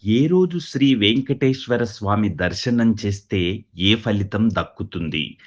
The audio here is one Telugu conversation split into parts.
ఏ రోజు శ్రీ వెంకటేశ్వర స్వామి దర్శనం చేస్తే ఏ ఫలితం దక్కుతుంది?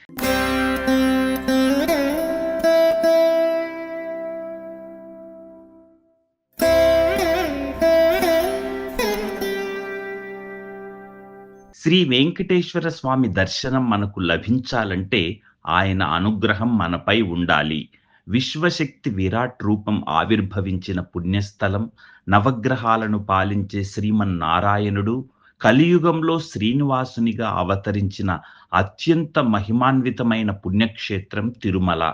శ్రీ వెంకటేశ్వర స్వామి దర్శనం మనకు లభించాలంటే ఆయన అనుగ్రహం మనపై ఉండాలి. విశ్వశక్తి విరాట్ రూపం ఆవిర్భవించిన పుణ్యస్థలం, నవగ్రహాలను పాలించే శ్రీమన్నారాయణుడు, కలియుగంలో శ్రీనివాసునిగా అవతరించిన అత్యంత మహిమాన్వితమైన పుణ్యక్షేత్రం తిరుమల.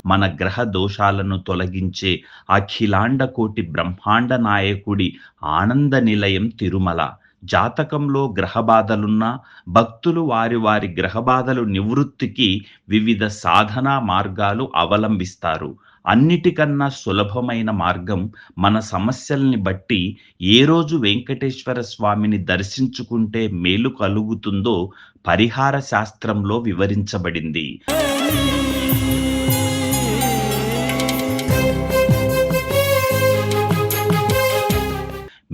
మన గ్రహ దోషాలను తొలగించే అఖిలాండ కోటి బ్రహ్మాండ నాయకుడి ఆనంద నిలయం తిరుమల. జాతకంలో గ్రహబాధలున్నా భక్తులు వారి వారి గ్రహబాధలు నివృత్తికి వివిధ సాధనా మార్గాలు అవలంబిస్తారు. అన్నిటికన్నా సులభమైన మార్గం మన సమస్యల్ని బట్టి ఏ రోజు వెంకటేశ్వర స్వామిని దర్శించుకుంటే మేలు కలుగుతుందో పరిహార శాస్త్రంలో వివరించబడింది.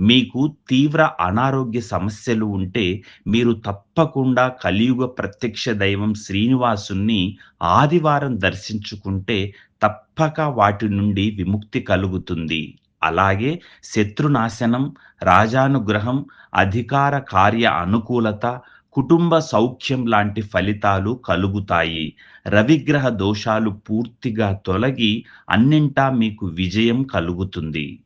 మీకు తీవ్ర అనారోగ్య సమస్యలు ఉంటే మీరు తప్పకుండా కలియుగ ప్రత్యక్ష దైవం శ్రీనివాసుని ఆదివారం దర్శించుకుంటే తప్పక వాటి నుండి విముక్తి కలుగుతుంది. అలాగే శత్రునాశనం, రాజానుగ్రహం, అధికార కార్య అనుకూలత, కుటుంబ సౌఖ్యం లాంటి ఫలితాలు కలుగుతాయి. రవిగ్రహ దోషాలు పూర్తిగా తొలగి అన్నింటా మీకు విజయం కలుగుతుంది.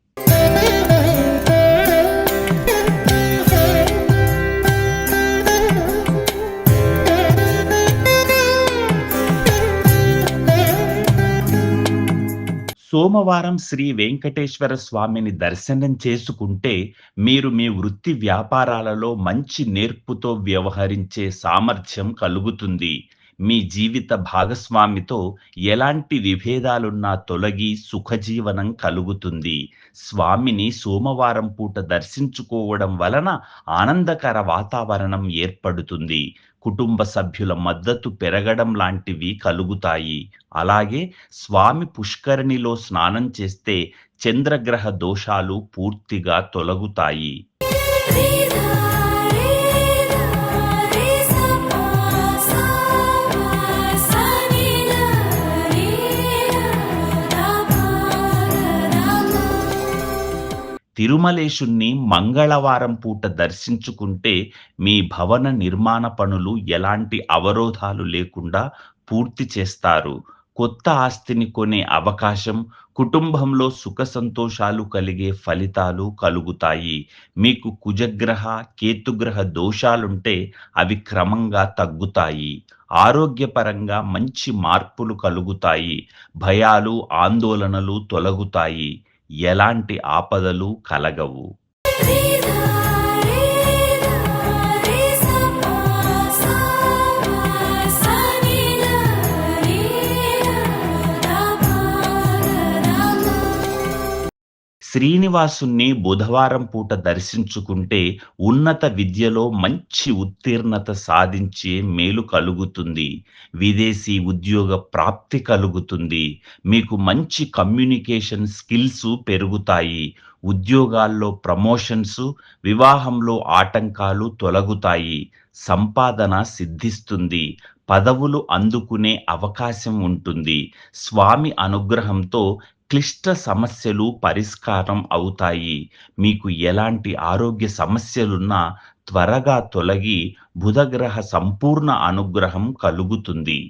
సోమవారం శ్రీ వెంకటేశ్వర స్వామిని దర్శనం చేసుకుంటే మీరు మీ వృత్తి వ్యాపారాలలో మంచి నేర్పుతో వ్యవహరించే సామర్థ్యం కలుగుతుంది. మీ జీవిత భాగస్వామితో ఎలాంటి విభేదాలున్నా తొలగి సుఖజీవనం కలుగుతుంది. స్వామిని సోమవారం పూట దర్శించుకోవడం వలన ఆనందకర వాతావరణం ఏర్పడుతుంది. కుటుంబ సభ్యుల మద్దతు పెరగడం లాంటివి కలుగుతాయి. అలాగే స్వామి పుష్కరిణిలో స్నానం చేస్తే చంద్రగ్రహ దోషాలు పూర్తిగా తొలగుతాయి. తిరుమలేశుణ్ణి మంగళవారం పూట దర్శించుకుంటే మీ భవన నిర్మాణ పనులు ఎలాంటి అవరోధాలు లేకుండా పూర్తి చేస్తారు. కొత్త ఆస్తిని కొనే అవకాశం, కుటుంబంలో సుఖ సంతోషాలు కలిగే ఫలితాలు కలుగుతాయి. మీకు కుజగ్రహ, కేతుగ్రహ దోషాలుంటే అవి క్రమంగా తగ్గుతాయి. ఆరోగ్యపరంగా మంచి మార్పులు కలుగుతాయి. భయాలు, ఆందోళనలు తొలగుతాయి. ఎలాంటి ఆపదలు కలగవు. శ్రీనివాసుని బుధవారం పూట దర్శించుకుంటే ఉన్నత విద్యలో మంచి ఉత్తీర్ణత సాధించే మేలు కలుగుతుంది. విదేశీ ఉద్యోగ ప్రాప్తి కలుగుతుంది. మీకు మంచి కమ్యూనికేషన్ స్కిల్స్ పెరుగుతాయి. ఉద్యోగాల్లో ప్రమోషన్స్, వివాహంలో ఆటంకాలు తొలగుతాయి. సంపాదన సిద్ధిస్తుంది. పదవులు అందుకునే అవకాశం ఉంటుంది. స్వామి అనుగ్రహంతో క్లిష్ట సమస్యలు పరిష్కారం అవుతాయి. మీకు ఎలాంటి ఆరోగ్య సమస్యలున్నా త్వరగా తొలగి బుధగ్రహ సంపూర్ణ అనుగ్రహం కలుగుతుంది.